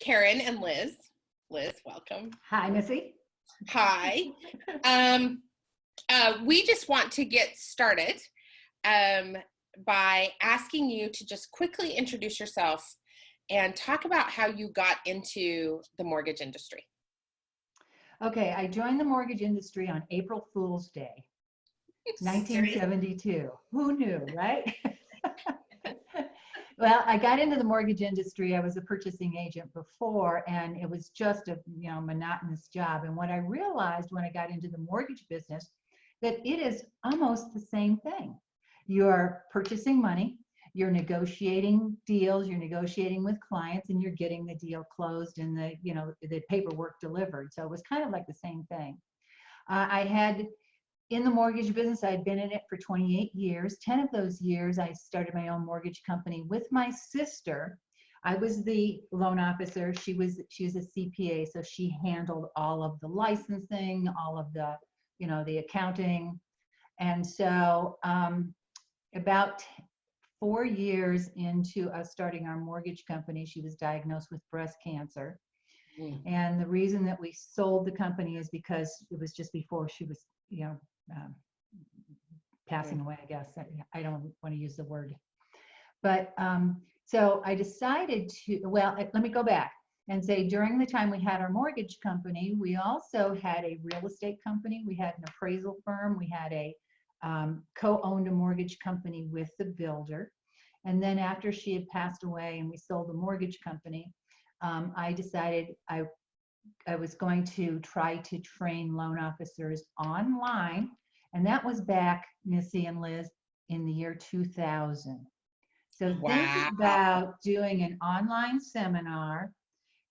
Karen and Liz. Liz, welcome. Hi, Missy. Hi. We just want to get started by asking you to just quickly introduce yourself and talk about how you got into the mortgage industry. Okay, I joined the mortgage industry on April Fool's Day, 1972. Who knew, right? Well, I got into the mortgage industry. I was a purchasing agent before, and it was just a monotonous job. And what I realized when I got into the mortgage business, that it is almost the same thing. You're purchasing money, you're negotiating deals, you're negotiating with clients, and you're getting the deal closed and the paperwork delivered. So it was kind of like the same thing. In the mortgage business, I'd been in it for 28 years. 10 of those years, I started my own mortgage company with my sister. I was the loan officer. She was a CPA, so she handled all of the licensing, all of the, the accounting. And so about 4 years into us starting our mortgage company, she was diagnosed with breast cancer. And the reason that we sold the company is because it was just before she was, passing away, I guess. I don't want to use the word. But so I decided to, let me go back and say during the time we had our mortgage company, we also had a real estate company. We had an appraisal firm. We had a co-owned a mortgage company with the builder. And then after she had passed away and we sold the mortgage company, I decided I was going to try to train loan officers online. And that was back, Missy and Liz, in the year 2000. So think about doing an online seminar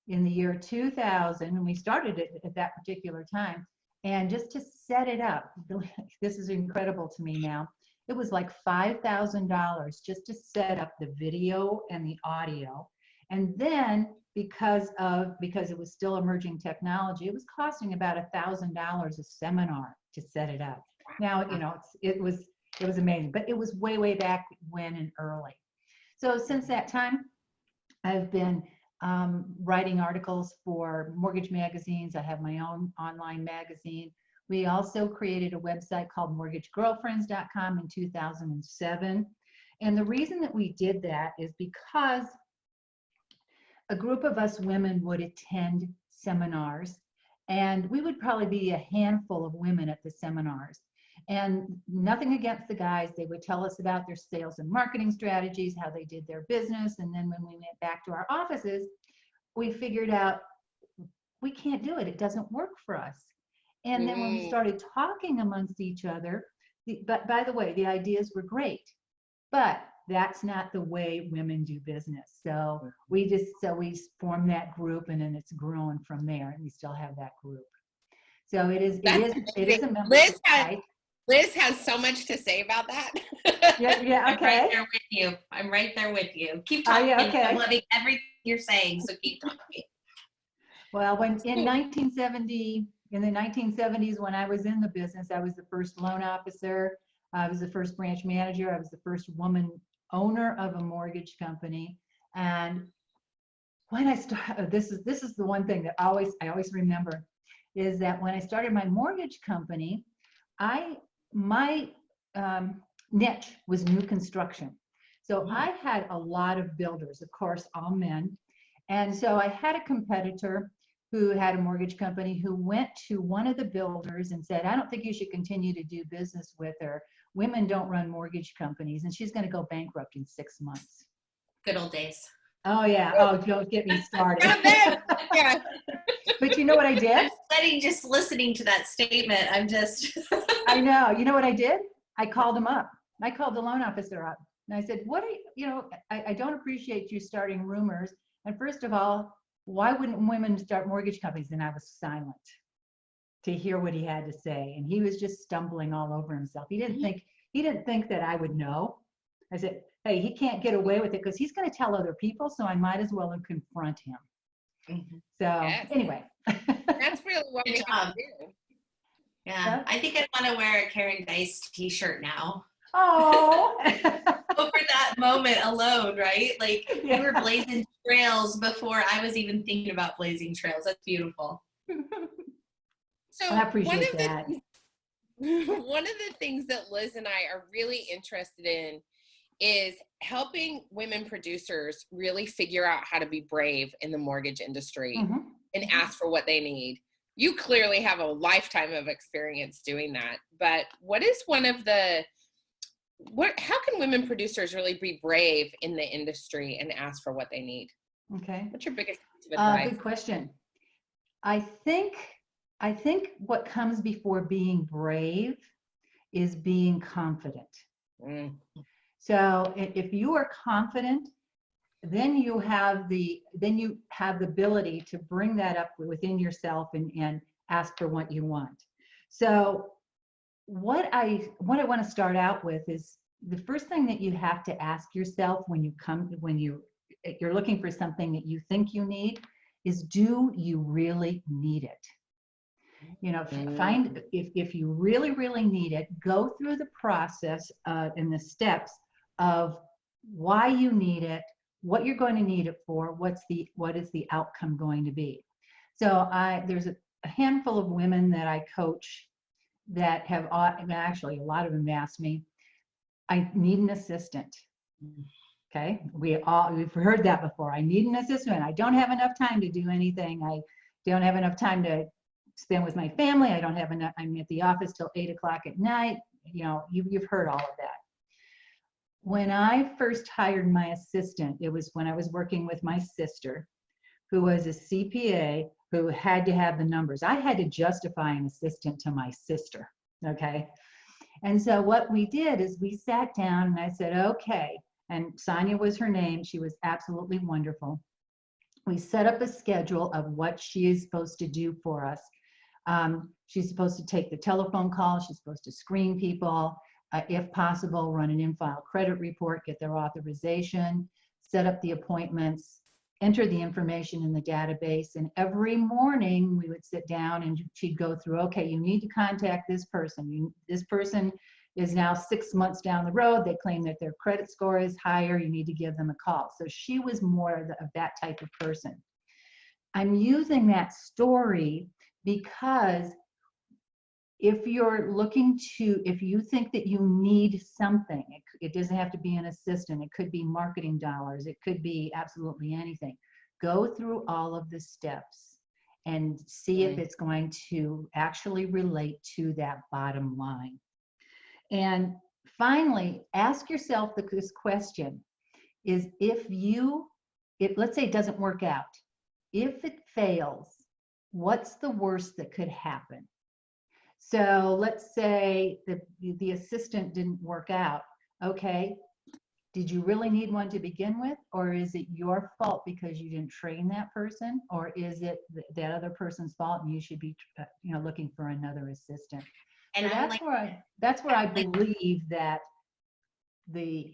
in the year 2000, and we started it at that particular time. And just to set it up, this is incredible to me now, it was like $5,000 just to set up the video and the audio. And then because it was still emerging technology, it was costing about $1,000 a seminar to set it up. Now, it was amazing, but it was way back when and early. So since that time, I've been writing articles for mortgage magazines. I have my own online magazine. We also created a website called mortgagegirlfriends.com in 2007. And the reason that we did that is because a group of us women would attend seminars, and we would probably be a handful of women at the seminars. And nothing against the guys, they would tell us about their sales and marketing strategies, how they did their business. And then when we went back to our offices, we figured out we can't do it. It doesn't work for us. And then when we started talking amongst each other, but by the way, the ideas were great, but that's not the way women do business. So we formed that group, and then it's grown from there, and we still have that group. So it is a membership site. Liz has so much to say about that. Yeah, okay. I'm right there with you. Keep talking. Okay. I'm loving everything you're saying, so keep talking. Well, in the 1970s, when I was in the business, I was the first loan officer. I was the first branch manager. I was the first woman owner of a mortgage company. And when I started, this is the one thing that I always remember, is that when I started my mortgage company, my niche was new construction. So I had a lot of builders, of course, all men. And so I had a competitor who had a mortgage company who went to one of the builders and said, I don't think you should continue to do business with her. Women don't run mortgage companies, and she's going to go bankrupt in 6 months. Good old days. Oh, yeah. Oh, don't get me started. Yeah. But you know what I did? Just listening to that statement, I'm just... I know. You know what I did? I called him up. I called the loan officer up. And I said, I don't appreciate you starting rumors. And first of all, why wouldn't women start mortgage companies? And I was silent to hear what he had to say. And he was just stumbling all over himself. He didn't think that I would know. I said, hey, he can't get away with it because he's going to tell other people, so I might as well confront him. So anyway. That's really what we have to do. Yeah, I think I want to wear a Karen Deis t-shirt now. Oh. over that moment alone, right? Like Yeah. you were blazing trails before I was even thinking about blazing trails. That's beautiful. So I appreciate that. one of the things that Liz and I are really interested in is helping women producers really figure out how to be brave in the mortgage industry and ask for what they need. You clearly have a lifetime of experience doing that, but what is one of the, how can women producers really be brave in the industry and ask for what they need? Okay. What's your biggest piece of advice? Good question. I think what comes before being brave is being confident. So if you are confident, then you have the ability to bring that up within yourself and ask for what you want. So what I want to start out with is the first thing that you have to ask yourself when you're looking for something that you think you need is, do you really need it? You know, find if you really, really need it, go through the process and the steps of why you need it, what you're going to need it for, what is the outcome going to be. So there's a handful of women that I coach that have, actually a lot of them asked me, I need an assistant. Okay, we've heard that before. I need an assistant. I don't have enough time to do anything. I don't have enough time to spend with my family. I don't have enough. I'm at the office till 8 o'clock at night. You know, you've heard all of that. When I first hired my assistant, it was when I was working with my sister, who was a CPA who had to have the numbers. I had to justify an assistant to my sister. Okay. And so what we did is we sat down and I said, okay. And Sonia was her name. She was absolutely wonderful. We set up a schedule of what she is supposed to do for us. She's supposed to take the telephone call. She's supposed to screen people, if possible, run an in-file credit report, get their authorization, set up the appointments, enter the information in the database. And every morning we would sit down and she'd go through, okay, you need to contact this person. This person is now 6 months down the road. They claim that their credit score is higher. You need to give them a call. So she was more of that type of person. I'm using that story because if you think that you need something, it doesn't have to be an assistant. It could be marketing dollars. It could be absolutely anything. Go through all of the steps and see if it's going to actually relate to that bottom line. And finally, ask yourself this question is, let's say it doesn't work out. If it fails, what's the worst that could happen? So let's say the assistant didn't work out. Okay, did you really need one to begin with? Or is it your fault because you didn't train that person? Or is it that other person's fault and you should be looking for another assistant? And so that's where I believe that the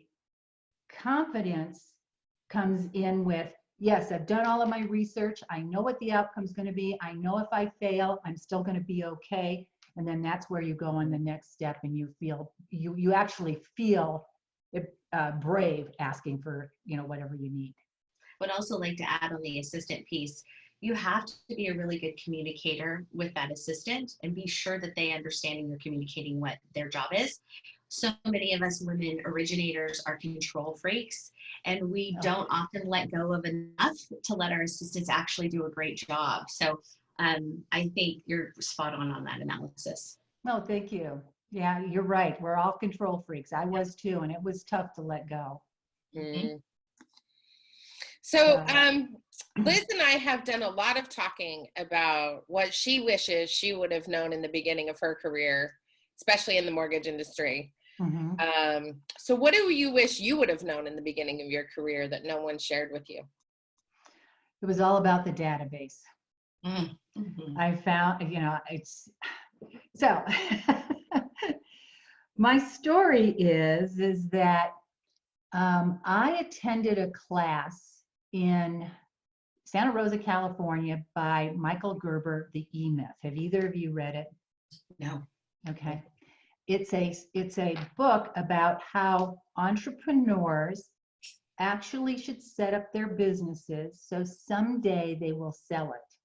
confidence comes in with, yes, I've done all of my research. I know what the outcome's going to be. I know if I fail, I'm still going to be okay. And then that's where you go on the next step and you actually feel brave asking for, whatever you need. Would also like to add on the assistant piece, you have to be a really good communicator with that assistant and be sure that they understand and you're communicating what their job is. So many of us women originators are control freaks, and we don't often let go of enough to let our assistants actually do a great job. So I think you're spot on that analysis. No, thank you. Yeah, you're right. We're all control freaks. I was too, and it was tough to let go. Mm-hmm. So Liz and I have done a lot of talking about what she wishes she would have known in the beginning of her career, especially in the mortgage industry. Mm-hmm. So what do you wish you would have known in the beginning of your career that no one shared with you? It was all about the database. Mm-hmm. I found, it's so my story is that I attended a class in Santa Rosa, California by Michael Gerber, The E-Myth. Have either of you read it? No. Okay. it's a book about how entrepreneurs actually should set up their businesses so someday they will sell it.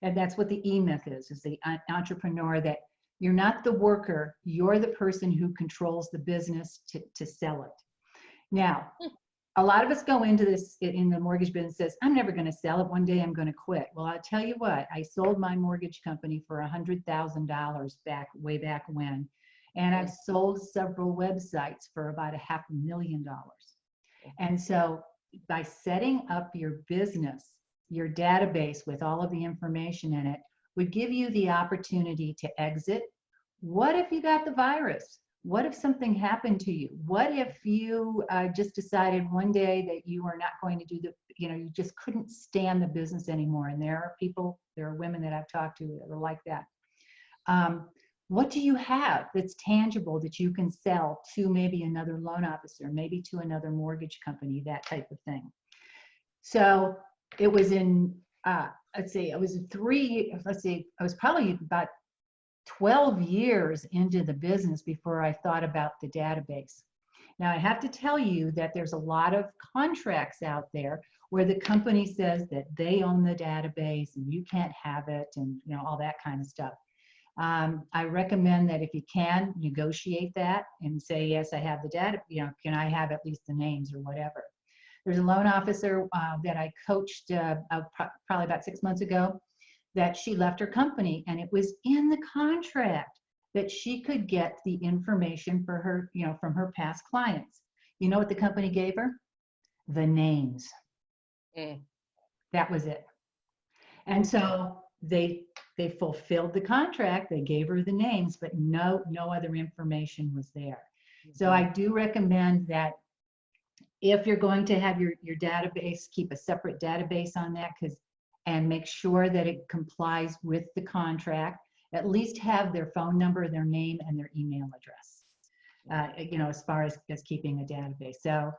And that's what the E-Myth is the entrepreneur, that you're not the worker, you're the person who controls the business to sell it. Now, a lot of us go into this in the mortgage business, says, I'm never going to sell it. One day I'm going to quit. Well, I'll tell you what, I sold my mortgage company for $100,000 way back when. And I've sold several websites for about $500,000. And so by setting up your business, your database with all of the information in it would give you the opportunity to exit. What if you got the virus? What if something happened to you? What if you just decided one day that you are not going to do you just couldn't stand the business anymore? And there are women that I've talked to that are like that. What do you have that's tangible that you can sell to maybe another loan officer, maybe to another mortgage company, that type of thing? So it was in, I was probably about 12 years into the business before I thought about the database. Now, I have to tell you that there's a lot of contracts out there where the company says that they own the database and you can't have it, and all that kind of stuff. I recommend that if you can, negotiate that and say, yes, I have the data, can I have at least the names or whatever. There's a loan officer that I coached probably about 6 months ago, that she left her company, and it was in the contract that she could get the information for her, from her past clients. You know what the company gave her? The names. That was it. And so they fulfilled the contract. They gave her the names, but no other information was there. So I do recommend that if you're going to have your database, keep a separate database on that, and make sure that it complies with the contract. At least have their phone number, their name, and their email address, as far as keeping a database. So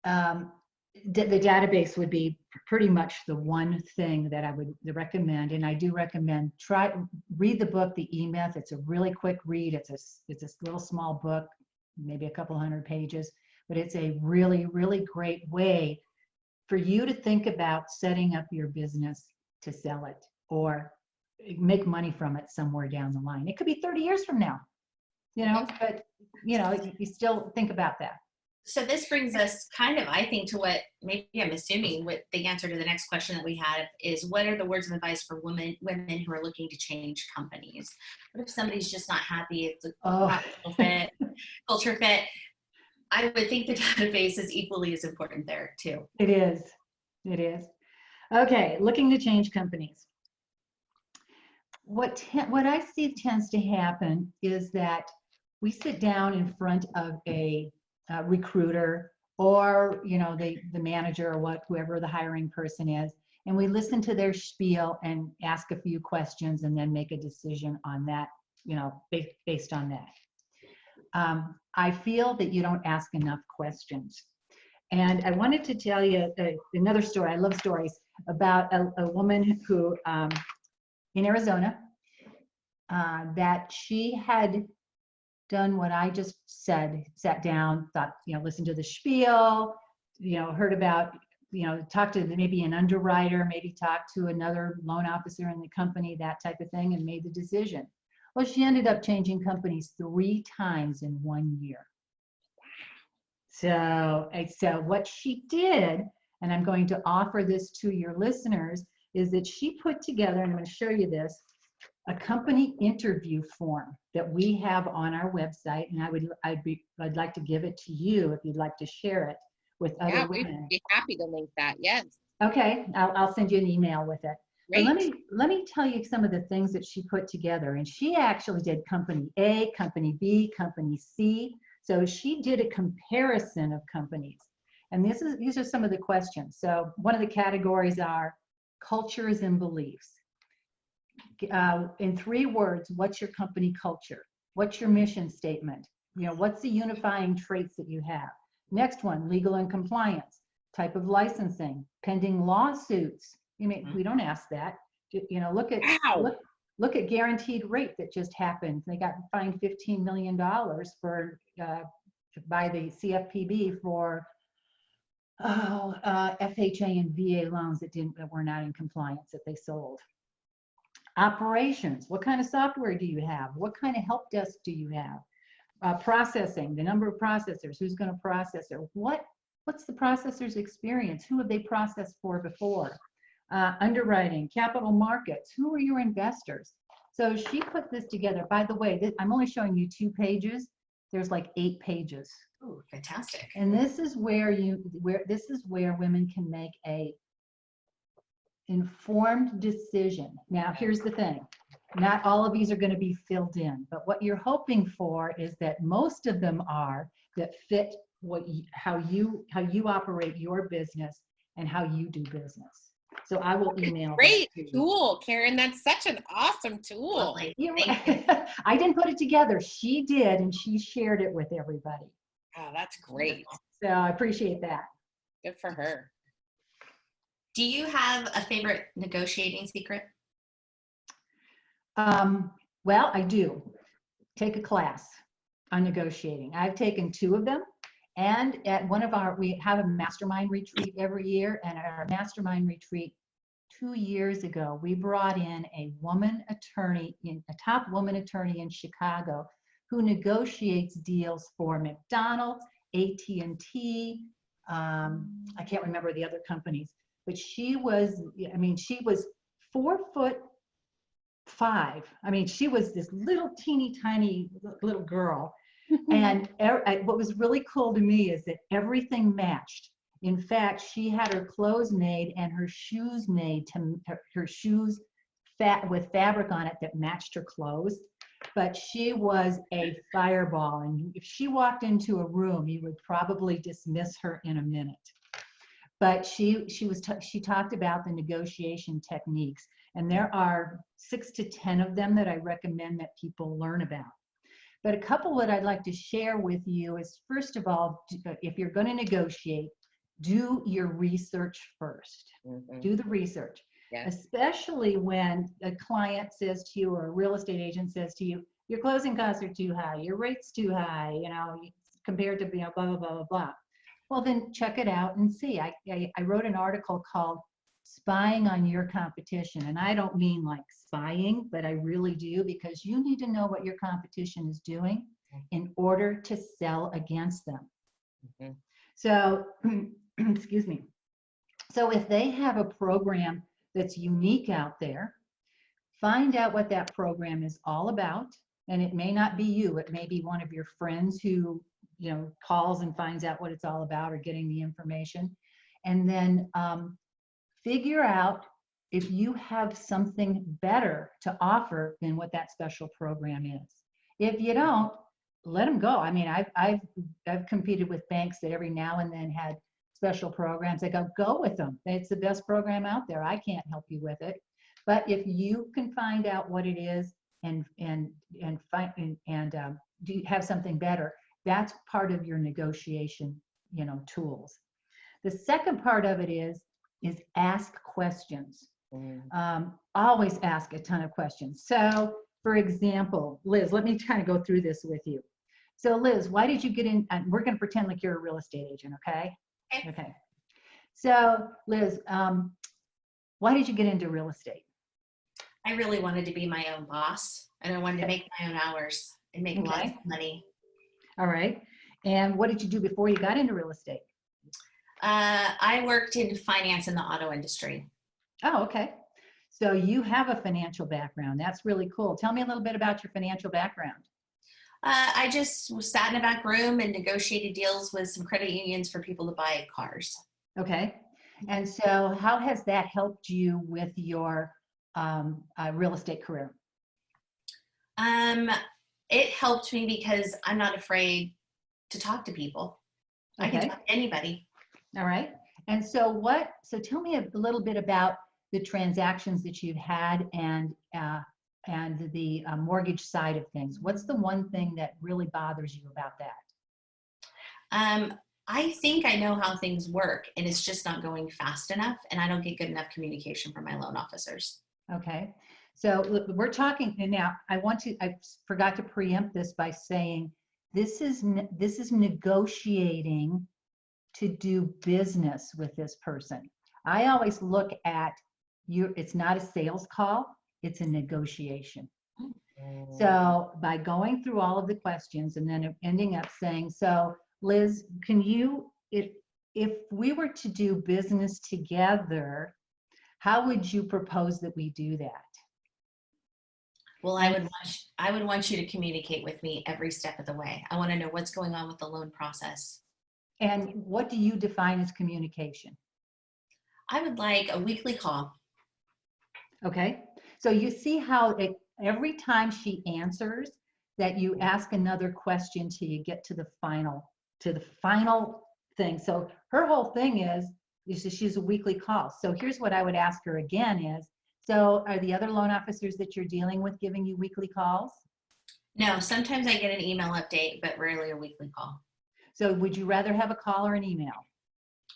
the database would be pretty much the one thing that I would recommend. And I do recommend read the book, The E-Myth. It's a really quick read. It's a little small book, maybe a couple hundred pages, but it's a really, really great way for you to think about setting up your business to sell it or make money from it somewhere down the line. It could be 30 years from now, but you still think about that. So this brings us kind of, I think, to what maybe I'm assuming what the answer to the next question that we had is, what are the words of advice for women who are looking to change companies? What if somebody's just not happy? It's not culture fit. I would think the database is equally as important there too. It is. Okay, looking to change companies. What I see tends to happen is that we sit down in front of a recruiter or the manager or whoever the hiring person is, and we listen to their spiel and ask a few questions and then make a decision on that, based on that. I feel that you don't ask enough questions. And I wanted to tell you another story. I love stories about a woman who, in Arizona, that she had done what I just said, sat down, thought, listened to the spiel, heard about, talked to maybe an underwriter, maybe talked to another loan officer in the company, that type of thing, and made the decision. Well, she ended up changing companies 3 times in 1 year. So what she did, and I'm going to offer this to your listeners, is that she put together, and I'm going to show you this, a company interview form that we have on our website, and I'd like to give it to you if you'd like to share it with other women. We'd be happy to link that. Yes. Okay, I'll send you an email with it. Great. But let me tell you some of the things that she put together. And she actually did company A, company B, company C. So she did a comparison of companies. And these are some of the questions. So one of the categories are cultures and beliefs. In 3 words, what's your company culture? What's your mission statement? What's the unifying traits that you have? Next one, legal and compliance, type of licensing, pending lawsuits. We don't ask that. Look at look at guaranteed rate that just happened. They got fined $15 million for by the CFPB for FHA and VA loans that were not in compliance that they sold. Operations, what kind of software do you have? What kind of help desk do you have? Processing, the number of processors, who's going to process it? What's the processor's experience? Who have they processed for before? Underwriting, capital markets, who are your investors? So she put this together. By the way, I'm only showing you 2 pages. There's like 8 pages. Oh, fantastic. And this is where women can make a informed decision. Now, here's the thing. Not all of these are going to be filled in, but what you're hoping for is that most of them are that fit how you operate your business and how you do business. So I will email. Great tool, Karen. That's such an awesome tool. I didn't put it together. She did, and she shared it with everybody. Oh, that's great. So I appreciate that. Good for her. Do you have a favorite negotiating secret? Well, I do. Take a class on negotiating. I've taken 2 of them. And at we have a mastermind retreat every year. And at our mastermind retreat 2 years ago, we brought in a top woman attorney in Chicago who negotiates deals for McDonald's, AT&T, I can't remember the other companies, but she was 4'5". I mean, she was this little teeny tiny little girl. And what was really cool to me is that everything matched. In fact, she had her clothes made and her shoes made her shoes with fabric on it that matched her clothes. But she was a fireball, and if she walked into a room, you would probably dismiss her in a minute. But she talked about the negotiation techniques, and there are 6 to 10 of them that I recommend that people learn about. But a couple that I'd like to share with you is, first of all, if you're going to negotiate, do your research first. Mm-hmm. Do the research. Yes. Especially when a client says to you, or a real estate agent says to you, your closing costs are too high, your rate's too high, compared to, blah, blah, blah, blah, blah. Well, then check it out and see. I wrote an article called Spying on Your Competition. And I don't mean like spying, but I really do, because you need to know what your competition is doing in order to sell against them. Mm-hmm. So, excuse me. So if they have a program that's unique out there, find out what that program is all about. And it may not be you, it may be one of your friends who, calls and finds out what it's all about, or getting the information. And then figure out if you have something better to offer than what that special program is. If you don't, let them go. I mean, I've competed with banks that every now and then had special programs. I go with them. It's the best program out there. I can't help you with it. But if you can find out what it is and have something better, that's part of your negotiation, tools. The second part of it is ask questions. Always ask a ton of questions. So, for example, Liz, let me kind of go through this with you. So, Liz, why did you get in? And we're going to pretend like you're a real estate agent, okay? Okay. So, Liz, why did you get into real estate? I really wanted to be my own boss, and I wanted to make my own hours and make lots of money. All right. And what did you do before you got into real estate? I worked in finance in the auto industry. Oh, okay. So you have a financial background. That's really cool. Tell me a little bit about your financial background. I just sat in a back room and negotiated deals with some credit unions for people to buy cars. Okay. And so how has that helped you with your real estate career? It helped me because I'm not afraid to talk to people. Okay. I can talk to anybody. All right. And so tell me a little bit about the transactions that you've had and the mortgage side of things. What's the one thing that really bothers you about that? I think I know how things work, and it's just not going fast enough, and I don't get good enough communication from my loan officers. Okay. So look, we're talking, and now I forgot to preempt this by saying, this is negotiating to do business with this person. I always look at it's not a sales call, it's a negotiation. So by going through all of the questions and then ending up saying, so Liz, can you, if we were to do business together, how would you propose that we do that? Well, I would want you to communicate with me every step of the way. I want to know what's going on with the loan process. And what do you define as communication? I would like a weekly call. Okay. So you see how every time she answers that you ask another question till you get to the final thing. So her whole thing is she's a weekly call. So here's what I would ask her again is, so are the other loan officers that you're dealing with giving you weekly calls? No, sometimes I get an email update, but rarely a weekly call. So would you rather have a call or an email?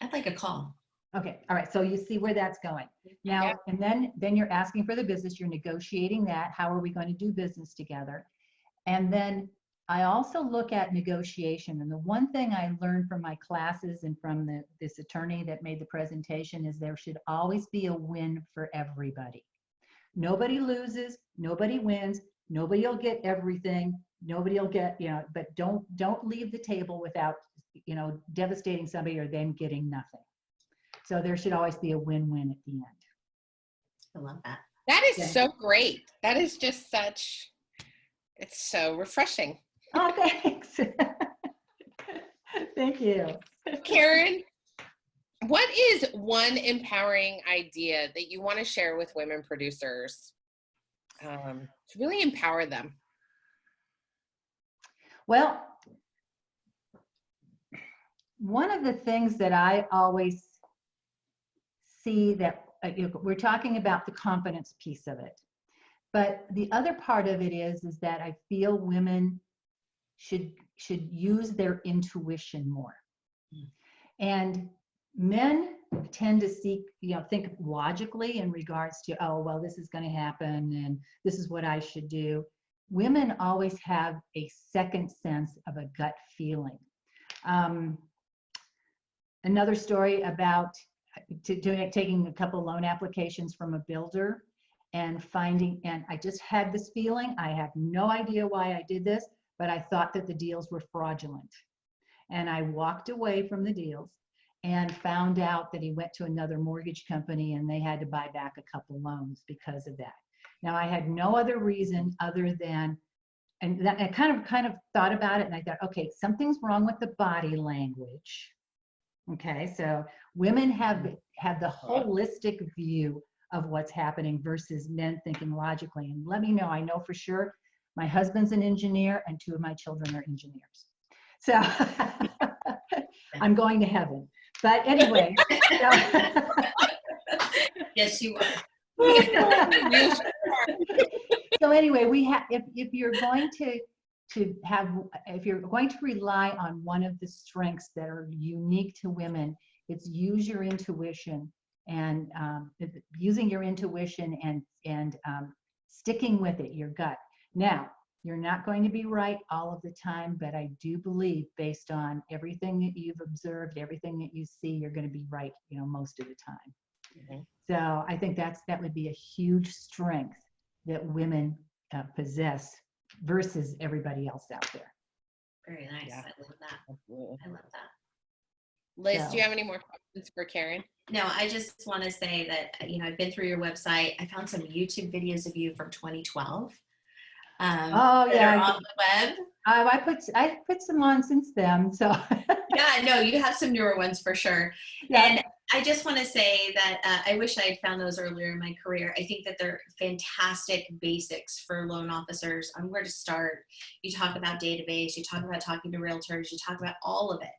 I'd like a call. Okay, all right, so you see where that's going. Now, Yeah. and then you're asking for the business, you're negotiating that, how are we going to do business together? And then I also look at negotiation, and the one thing I learned from my classes and from this attorney that made the presentation is there should always be a win for everybody. Nobody loses, nobody wins, nobody will get everything, nobody will get, but don't leave the table without, devastating somebody or them getting nothing. So there should always be a win-win at the end. I love that. That is so great. That is just it's so refreshing. Oh, thanks. Thank you. Karen, what is one empowering idea that you want to share with women producers to really empower them? Well, one of the things that I always see that we're talking about the confidence piece of it, but the other part of it is that I feel women should use their intuition more. And men tend to think logically in regards to, oh, well, this is going to happen and this is what I should do. Women always have a second sense of a gut feeling. Another story about taking a couple loan applications from a builder and I just had this feeling, I have no idea why I did this, but I thought that the deals were fraudulent. And I walked away from the deals and found out that he went to another mortgage company and they had to buy back a couple loans because of that. Now I had no other reason other than, and that I kind of thought about it and I thought, okay, something's wrong with the body language. Okay, so women have the holistic view of what's happening versus men thinking logically. And let me know, I know for sure, my husband's an engineer and 2 of my children are engineers. So I'm going to heaven. But anyway. Yes, you are. So anyway, we have, if you're going if you're going to rely on one of the strengths that are unique to women, it's use your intuition and using your intuition and sticking with it, your gut. Now, you're not going to be right all of the time, but I do believe based on everything that you've observed, everything that you see, you're going to be right, most of the time. Mm-hmm. So I think that would be a huge strength that women possess versus everybody else out there. Very nice. Yeah. I love that. Absolutely. I love that. Liz, do you have any more questions for Karen? No, I just want to say that, I've been through your website. I found some YouTube videos of you from 2012. Oh yeah, on the web. I put some on since then. So yeah, no, you have some newer ones for sure. Yeah. And I just want to say that I wish I had found those earlier in my career. I think that they're fantastic basics for loan officers on where to start. You talk about database, you talk about talking to realtors, you talk about all of it.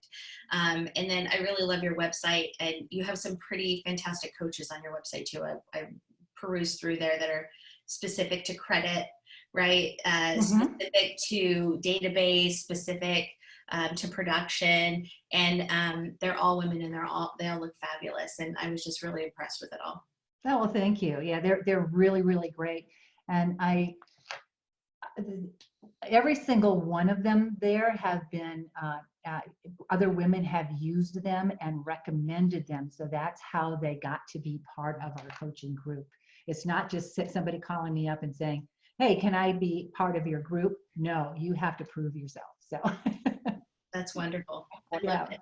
And then I really love your website, and you have some pretty fantastic coaches on your website too. I perused through there that are specific to credit, right? Specific to database, specific to production, and they're all women, and they all look fabulous, and I was just really impressed with it all. Oh, well, thank you. Yeah, they're really, really great. And every single one of them there have been, other women have used them and recommended them. So that's how they got to be part of our coaching group. It's not just somebody calling me up and saying, hey, can I be part of your group? No, you have to prove yourself. So That's wonderful. I yeah. love it.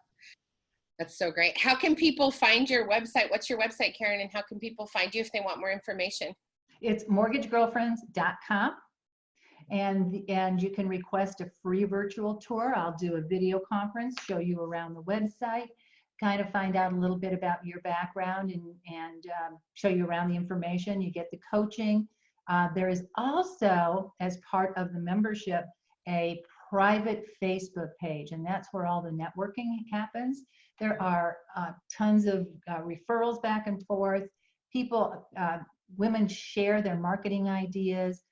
That's so great. How can people find your website? What's your website, Karen? And how can people find you if they want more information? It's mortgagegirlfriends.com. And you can request a free virtual tour. I'll do a video conference, show you around the website, kind of find out a little bit about your background and show you around the information. You get the coaching. There is also, as part of the membership, a private Facebook page, and that's where all the networking happens. There are tons of referrals back and forth. People, women share their marketing ideas.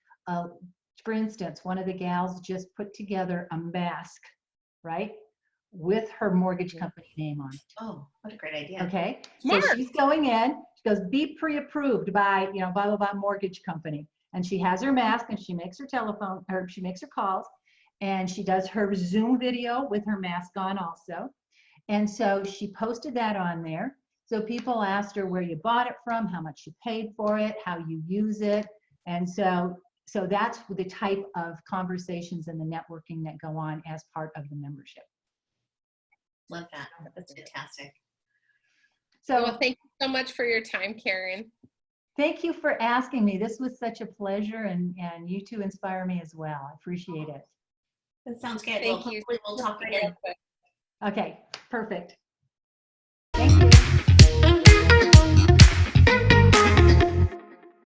For instance, one of the gals just put together a mask, right, with her mortgage company name on it. Oh, what a great idea. Okay, Smart. so she's going in, she goes, be pre-approved by, blah, blah, blah, mortgage company. And she has her mask and she makes her telephone, or she makes her calls, and she does her Zoom video with her mask on also. And so she posted that on there. So people asked her where you bought it from, how much you paid for it, how you use it. And so that's the type of conversations and the networking that go on as part of the membership. Love that. That's fantastic. So well, thank you so much for your time, Karen. Thank you for asking me. This was such a pleasure, and you two inspire me as well. I appreciate it. That sounds good. Thank Well, you. hopefully we'll talk again. Okay, perfect.